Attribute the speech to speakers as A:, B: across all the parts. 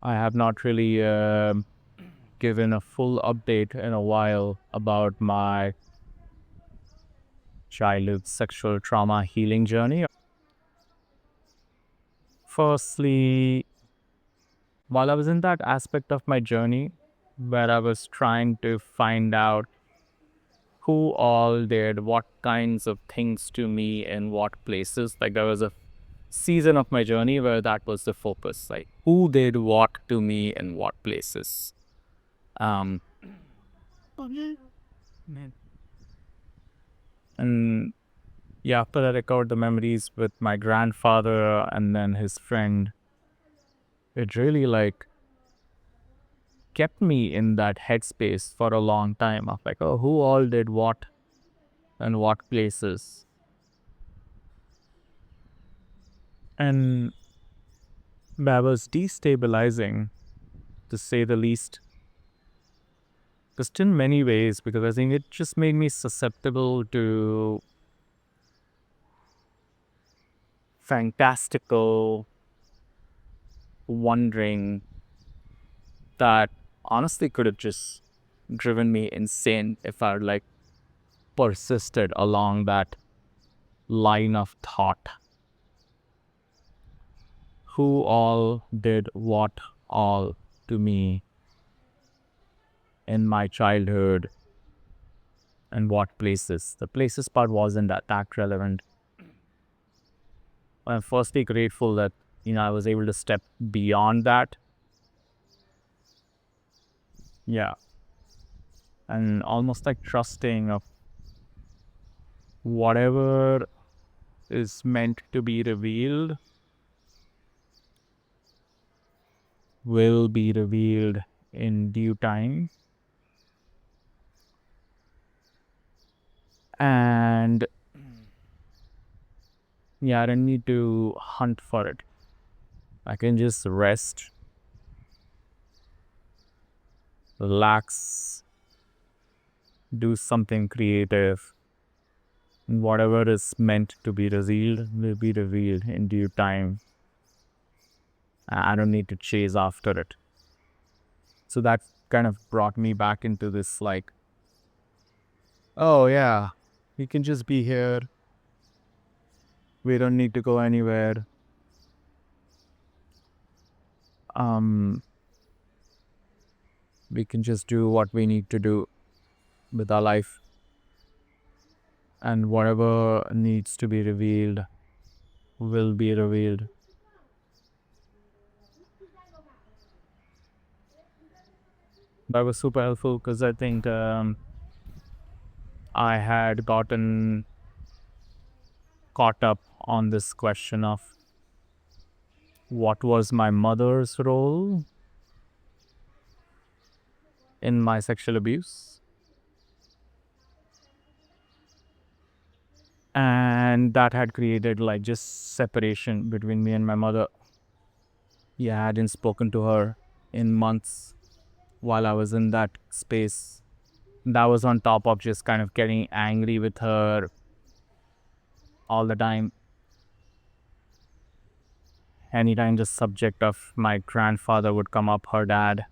A: I have not really given a full update in a while about my childhood sexual trauma healing journey. Firstly, while I was in that aspect of my journey where I was trying to find out who all did what kinds of things to me in what places, like there was a season of my journey where that was the focus, like who did what to me in what places. Um, and yeah, after I recovered the memories with my grandfather and then his friend, it really like kept me in that headspace for a long time of like, oh, who all did what and what places. And that was destabilizing to say the least. Just in many ways, because I think it just made me susceptible to fantastical wondering that honestly could have just driven me insane if I like persisted along that line of thought. Who all did what all to me in my childhood and what places? The places part wasn't that relevant. I'm firstly grateful that I was able to step beyond that. Yeah, and almost like trusting of whatever is meant to be revealed will be revealed in due time. And yeah, I don't need to hunt for it. I can just rest, relax, do something creative. Whatever is meant to be revealed will be revealed in due time. I don't need to chase after it. So that kind of brought me back into this like, oh yeah, we can just be here. We don't need to go anywhere. Um, we can just do what we need to do with our life. And whatever needs to be revealed will be revealed. That was super helpful because I think I had gotten caught up on this question of what was my mother's role in my sexual abuse. And that had created like just separation between me and my mother. Yeah, I hadn't spoken to her in months while I was in that space. That was on top of just kind of getting angry with her all the time. Anytime the subject of my grandfather would come up, her dad.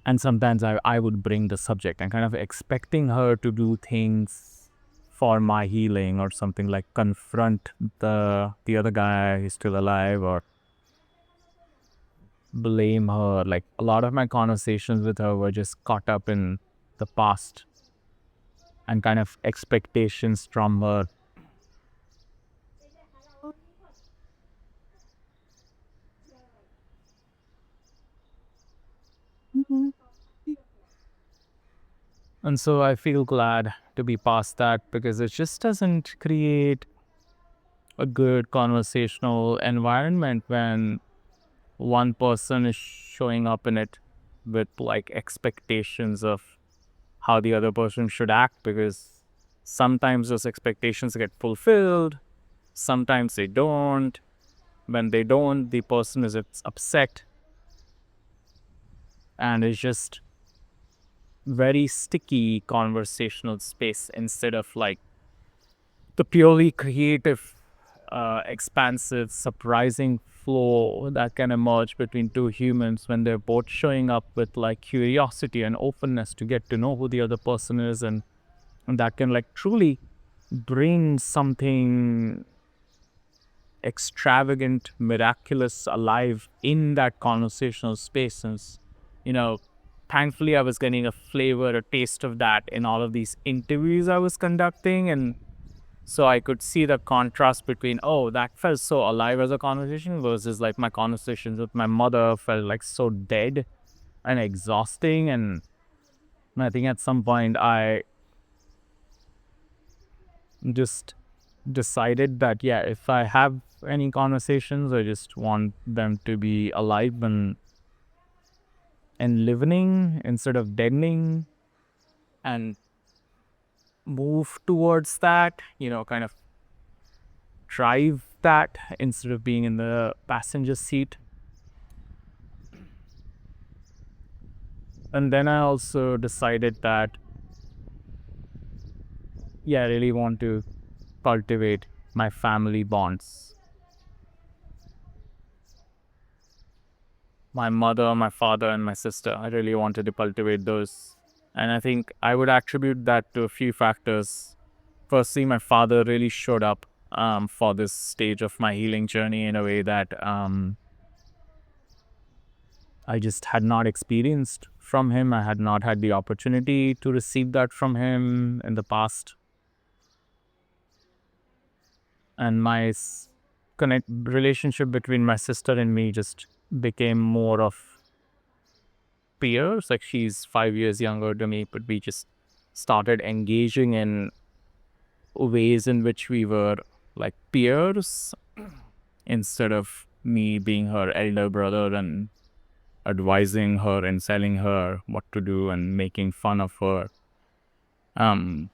A: And sometimes I would bring the subject and kind of expecting her to do things for my healing or something, like confront the other guy who's still alive or blame her. Like a lot of my conversations with her were just caught up in the past and kind of expectations from her. And so I feel glad to be past that because it just doesn't create a good conversational environment when one person is showing up in it with like expectations of how the other person should act, because sometimes those expectations get fulfilled, sometimes they don't. When they don't, the person is upset, and it's just very sticky conversational space instead of like the purely creative, expansive, surprising flow that can emerge between two humans when they're both showing up with like curiosity and openness to get to know who the other person is, and that can like truly bring something extravagant, miraculous alive in that conversational space. And you know, thankfully I was getting a flavor, a taste of that in all of these interviews I was conducting. And so I could see the contrast between, oh, that felt so alive as a conversation versus like my conversations with my mother felt like so dead and exhausting. And I think at some point I just decided that, yeah, if I have any conversations, I just want them to be alive and living instead of deadening, and move towards that, kind of drive that instead of being in the passenger seat. And then I also decided that, yeah, I really want to cultivate my family bonds. My mother, my father, and my sister. I really wanted to cultivate those. And I think I would attribute that to a few factors. Firstly, my father really showed up for this stage of my healing journey in a way that I just had not experienced from him. I had not had the opportunity to receive that from him in the past. And my connect relationship between my sister and me just became more of peers. Like, she's 5 years younger to me, but we just started engaging in ways in which we were like peers instead of me being her elder brother and advising her and telling her what to do and making fun of her. Um,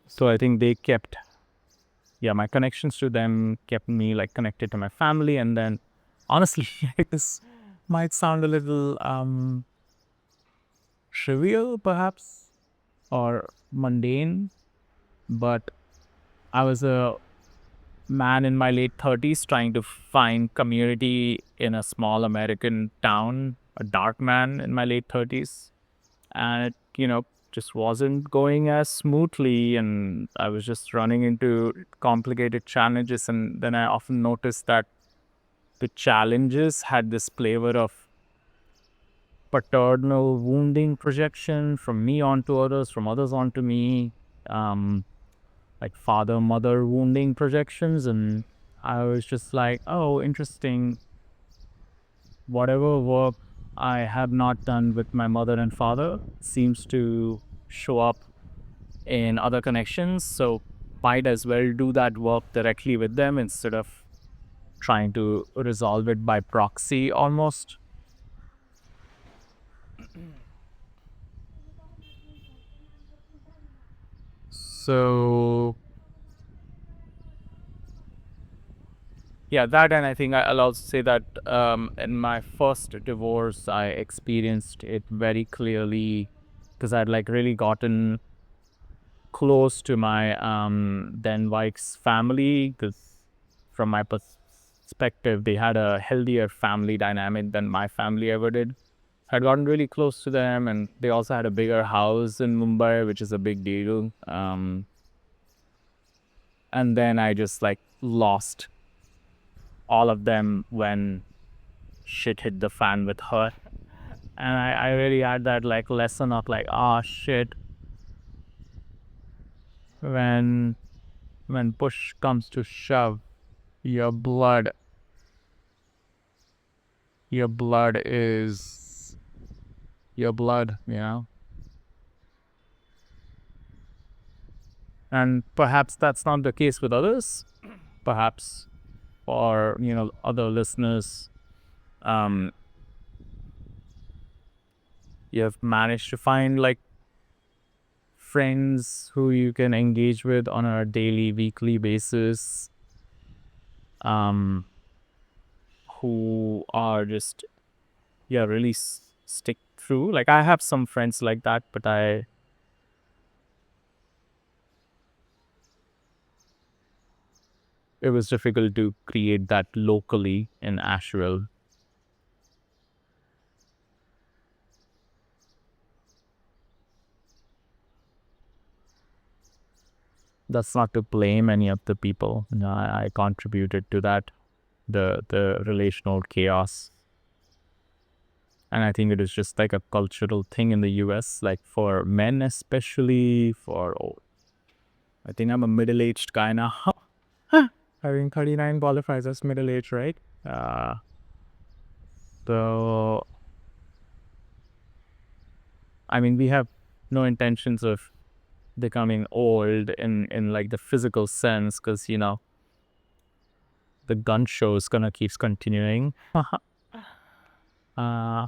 A: so I think they kept, yeah, my connections to them kept me like connected to my family. And then honestly, this might sound a little trivial perhaps, or mundane, but I was a man in my late 30s trying to find community in a small American town, a dark man in my late 30s. And it, just wasn't going as smoothly. And I was just running into complicated challenges. And then I often noticed that the challenges had this flavor of paternal wounding projection from me onto others, from others onto me. Like father mother wounding projections. And I was just like, oh, interesting. Whatever work I have not done with my mother and father seems to show up in other connections, so might as well do that work directly with them instead of trying to resolve it by proxy almost. So yeah, that. And I think I'll also say that in my first divorce, I experienced it very clearly because I'd like really gotten close to my then wife's family, because from my perspective, they had a healthier family dynamic than my family ever did. I'd gotten really close to them, and they also had a bigger house in Mumbai, which is a big deal. And then I just like lost all of them when shit hit the fan with her. And I really had that like lesson of like, ah, shit, when push comes to shove, your blood is your blood, And perhaps that's not the case with others. Perhaps for, other listeners, um, you have managed to find like friends who you can engage with on a daily, weekly basis, um, who are just, yeah, really stick through. Like, I have some friends like that, but it was difficult to create that locally in Asheville. That's not to blame any of the people. You know, I contributed to that, the relational chaos. And I think it is just like a cultural thing in the US, like for men especially, for I think I'm a middle-aged guy now. I think 39 qualifies as middle-aged, right? Uh, so, I mean, we have no intentions of becoming old in like the physical sense, because, you know, the gun show is gonna keeps continuing. uh,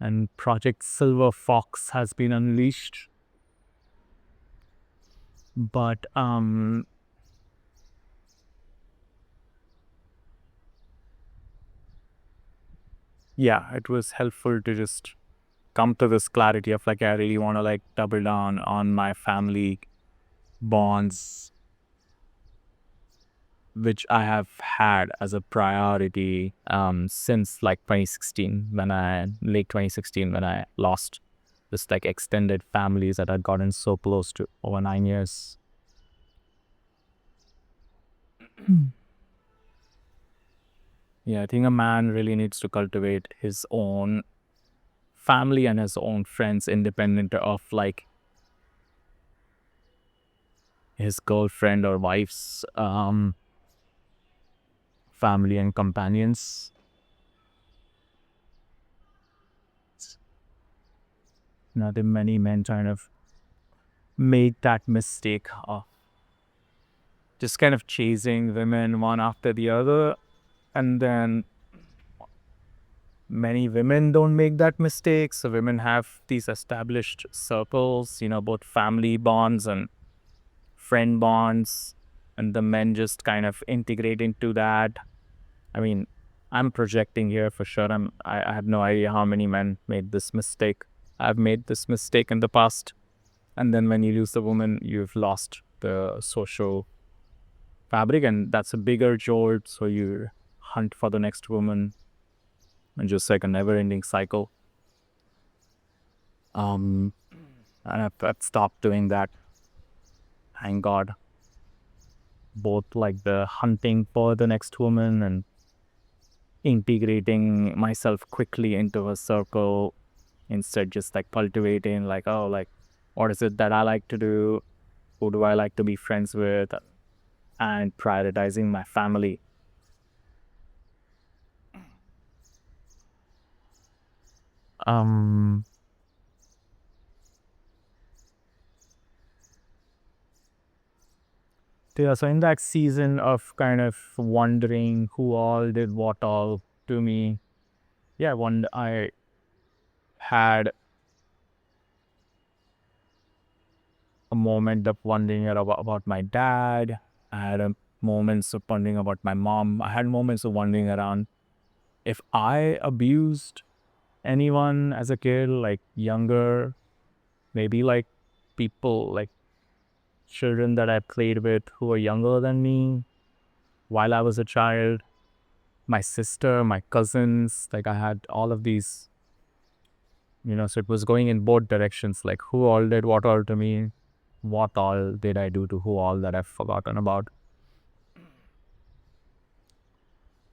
A: and Project Silver Fox has been unleashed. But yeah, it was helpful to just come to this clarity of like, I really want to like double down on my family bonds, which I have had as a priority since like 2016, late 2016, when I lost this like extended families that I'd gotten so close to over 9 years. Yeah, I think a man really needs to cultivate his own family and his own friends independent of like his girlfriend or wife's family and companions. You know, the many men kind of made that mistake of just kind of chasing women one after the other. And then many women don't make that mistake. So women have these established circles, you know, both family bonds and friend bonds. And the men just kind of integrate into that. I mean, I'm projecting here for sure. I have no idea how many men made this mistake. I've made this mistake in the past. And then when you lose the woman, you've lost the social fabric, and that's a bigger jolt. So you hunt for the next woman, and just like a never-ending cycle. And I've stopped doing that. Thank God. Both like the hunting for the next woman and integrating myself quickly into a circle, instead just like cultivating like, oh, like what is it that I like to do, who do I like to be friends with, and prioritizing my family. um yeah, so in that season of kind of wondering who all did what all to me, yeah, one I had a moment of wondering about my dad. I had moments of wondering about my mom. I had moments of wondering around if I abused anyone as a kid, like younger, maybe like people, like children that I played with who were younger than me while I was a child, my sister, my cousins, like I had all of these, you know, so it was going in both directions, like who all did what all to me, what all did I do to who all that I've forgotten about.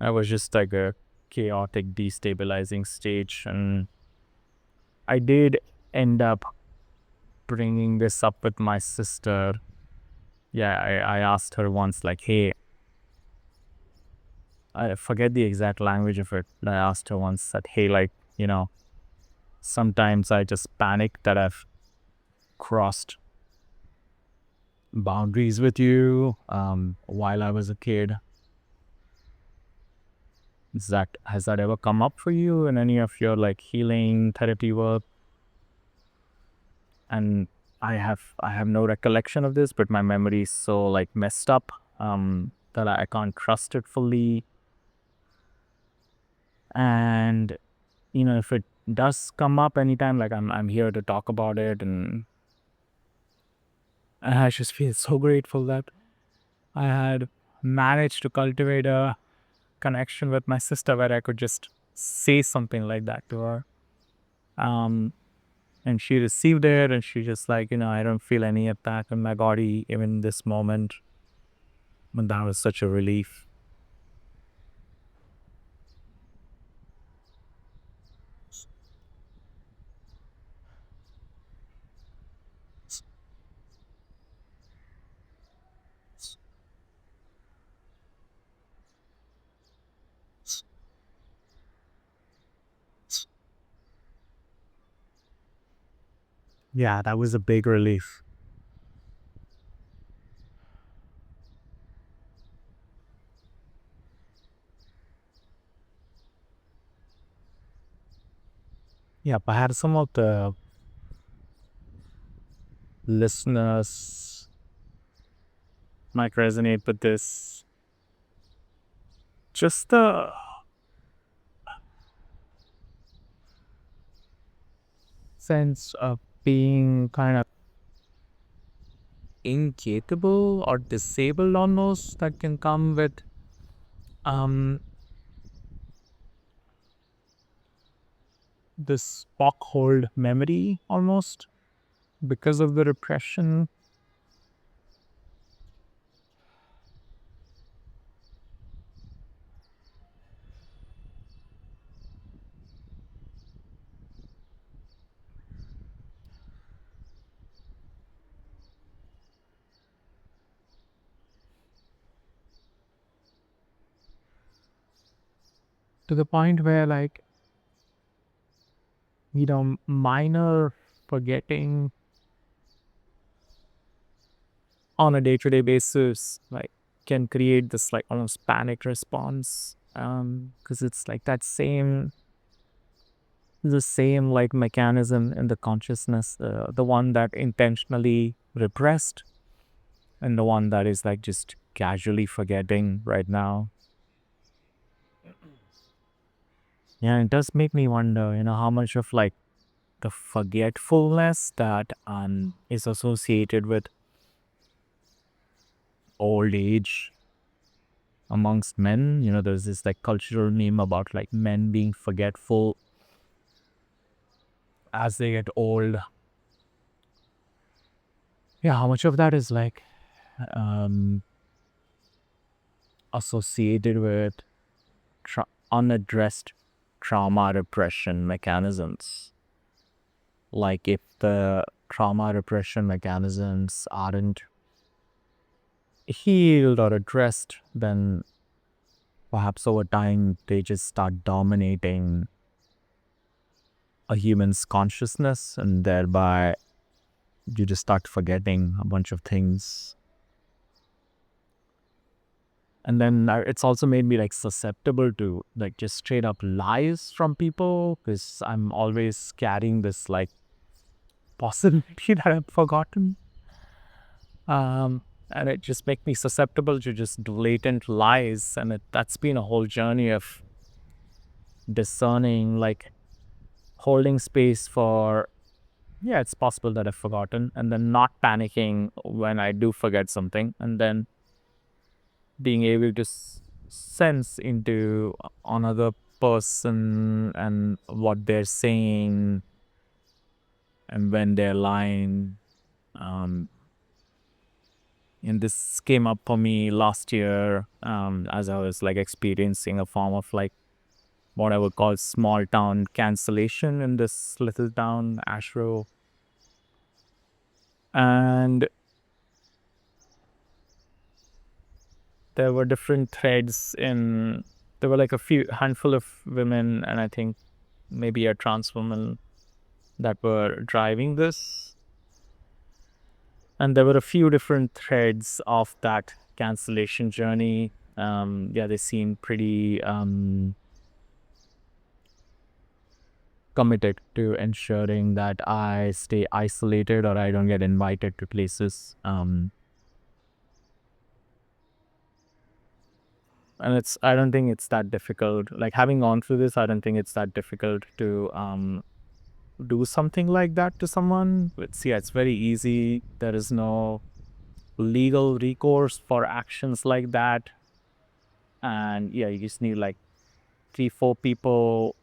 A: I was just like a chaotic, destabilizing stage. And I did end up bringing this up with my sister. Yeah, I asked her once, like, hey, I forget the exact language of it, but I asked her once that, hey, like, you know, sometimes I just panic that I've crossed boundaries with you while I was a kid. Has that ever come up for you in any of your like healing therapy work? And I have no recollection of this, but my memory is so like messed up that I can't trust it fully. And you know, if it does come up anytime, like I'm here to talk about it, and I just feel so grateful that I had managed to cultivate a connection with my sister where I could just say something like that to her. Um, and she received it, and she just like, I don't feel any attack in my body even this moment. And that was such a relief. Yeah, that was a big relief. Yeah, perhaps some of the listeners might resonate with this. Just the sense of being kind of incapable or disabled almost that can come with um this hold memory almost because of the repression. To the point where like, minor forgetting on a day-to-day basis like can create this like almost panic response, because it's like that same the same like mechanism in the consciousness, the one that intentionally repressed and the one that is like just casually forgetting right now. Yeah, it does make me wonder, how much of like the forgetfulness that is associated with old age amongst men. There's this like cultural meme about like men being forgetful as they get old. Yeah, how much of that is like um associated with unaddressed trauma repression mechanisms? Like if the trauma repression mechanisms aren't healed or addressed, then perhaps over time they just start dominating a human's consciousness, and thereby you just start forgetting a bunch of things. And then it's also made me like susceptible to like just straight up lies from people, because I'm always carrying this like possibility that I've forgotten. And it just makes me susceptible to just blatant lies. And that's been a whole journey of discerning, like holding space for, yeah, it's possible that I've forgotten, and then not panicking when I do forget something, and then being able to sense into another person and what they're saying and when they're lying. Um, and this came up for me last year, as I was like experiencing a form of like what I would call small town cancellation in this little town, Ashro. And there were different threads in, there were like a few handful of women, and I think maybe a trans woman that were driving this. And there were a few different threads of that cancellation journey. Yeah, they seem pretty committed to ensuring that I stay isolated or I don't get invited to places. And I don't think it's that difficult. Like having gone through this, I don't think it's that difficult to do something like that to someone. It's very easy. There is no legal recourse for actions like that. And yeah, you just need like 3-4 people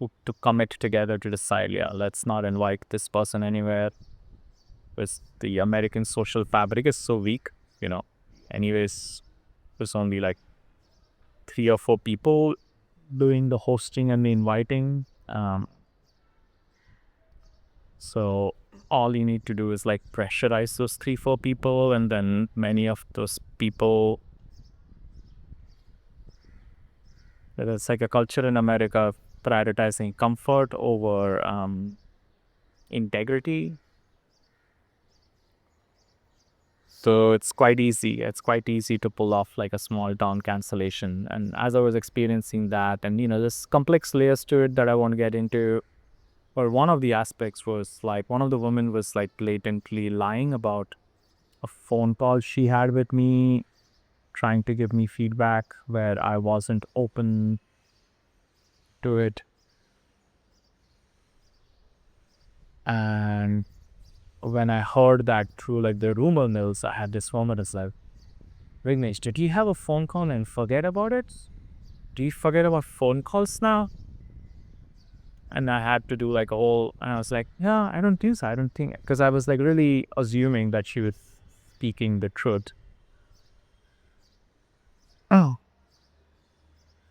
A: to commit together to decide, yeah, let's not invite this person anywhere, because the American social fabric is so weak, you know. Anyways, there's only like 3 or 4 people doing the hosting and the inviting. So all you need to do is like pressurize those 3-4 people, and then many of those people, it's like a culture in America prioritizing comfort over integrity. So it's quite easy. It's quite easy to pull off like a small town cancellation. And as I was experiencing that, and there's complex layers to it that I won't get into. Or one of the aspects was like one of the women was like blatantly lying about a phone call she had with me, trying to give me feedback where I wasn't open to it. And when I heard that through like the rumor mills, I had this moment. It's like, Vignesh, did you have a phone call and forget about it? Do you forget about phone calls now? And I had to do like a whole, and I was like, yeah, I don't think so. I don't think, because I was like really assuming that she was speaking the truth. Oh.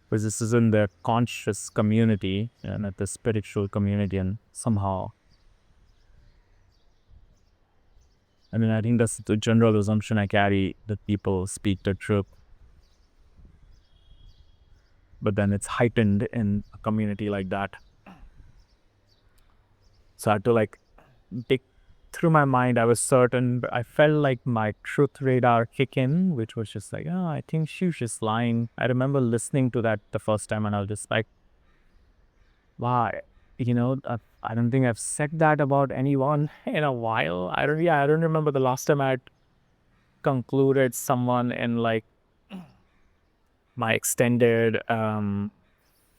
A: Because this is in the conscious community and at the spiritual community, and somehow, I mean, I think that's the general assumption I carry, that people speak the truth. But then it's heightened in a community like that. So I had to like dig through my mind. I was certain, I felt like my truth radar kick in, which was just like, oh, I think she was just lying. I remember listening to that the first time, and I was just like, why? I don't think I've said that about anyone in a while. I don't remember the last time I had concluded someone in like my extended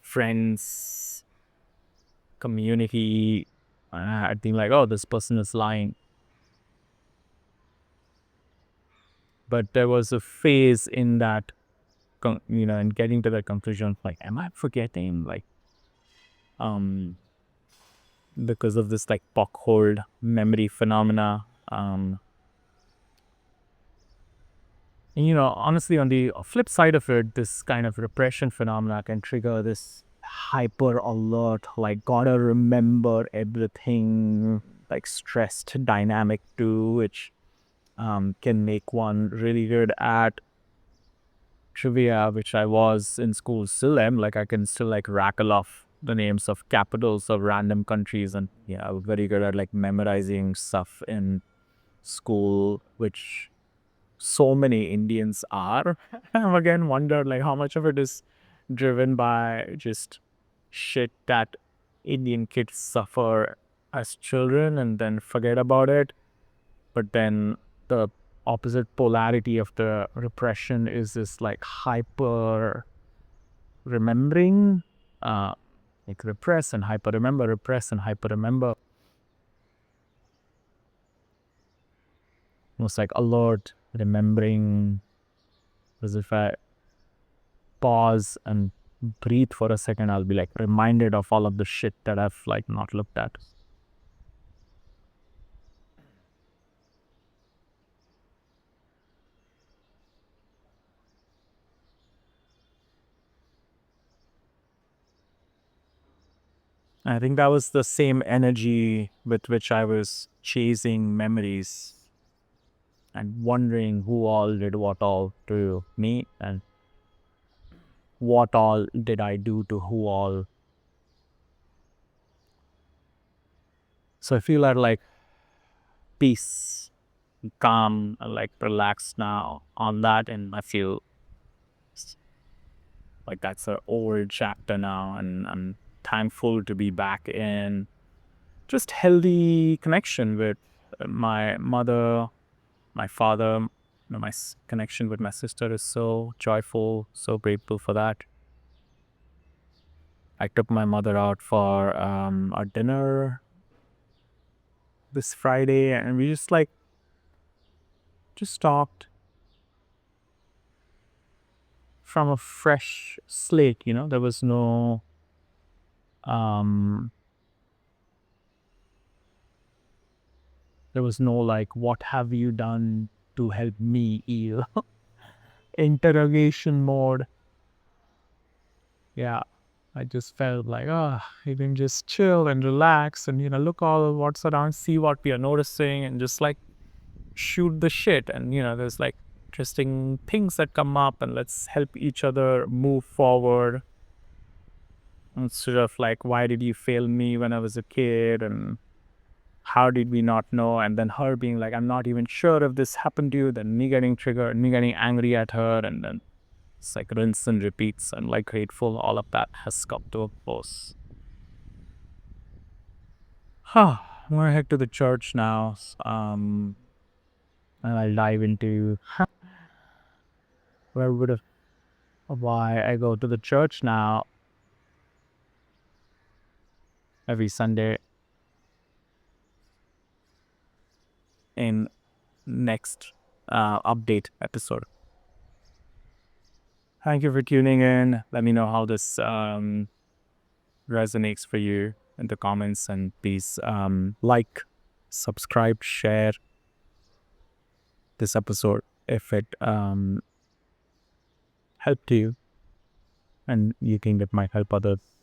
A: friends community. I'd think like, oh, this person is lying. But there was a phase in that, and getting to that conclusion, like, am I forgetting? Like, because of this like pockhold memory phenomena. And, honestly, on the flip side of it, this kind of repression phenomena can trigger this hyper alert, like gotta remember everything, like stressed dynamic too, which can make one really good at trivia, which I was in school, still am. Like I can still like rattle off the names of capitals of random countries, and yeah, I was very good at like memorizing stuff in school, which so many Indians are. I've again wondered like how much of it is driven by just shit that Indian kids suffer as children and then forget about it. But then the opposite polarity of the repression is this like hyper remembering, like repress and hyper remember, repress and hyper remember. Almost like alert, remembering, as if I pause and breathe for a second, I'll be like reminded of all of the shit that I've like not looked at. I think that was the same energy with which I was chasing memories and wondering who all did what all to me, and what all did I do to who all. So I feel like peace, calm, like relaxed now on that, and I feel like that's an old chapter now, and I'm thankful to be back in just healthy connection with my mother, my father. My connection with my sister is so joyful, so grateful for that. I took my mother out for our dinner this Friday, and we just like just talked from a fresh slate. There was um no like, what have you done to help me heal? Interrogation mode. Yeah. I just felt like, you can just chill and relax and, look all what's around, see what we are noticing, and just like shoot the shit. And, there's like interesting things that come up, and let's help each other move forward instead of like, why did you fail me when I was a kid? And how did we not know? And then her being like, I'm not even sure if this happened to you. Then me getting triggered, me getting angry at her. And then it's like rinse and repeats. I'm like grateful all of that has come to a close. I'm gonna head to the church now. And I'll dive into where would have why I go to the church now every Sunday in next update episode. Thank you for tuning in. Let me know how this resonates for you in the comments, and please like, subscribe, share this episode if it helped you and you think it might help others.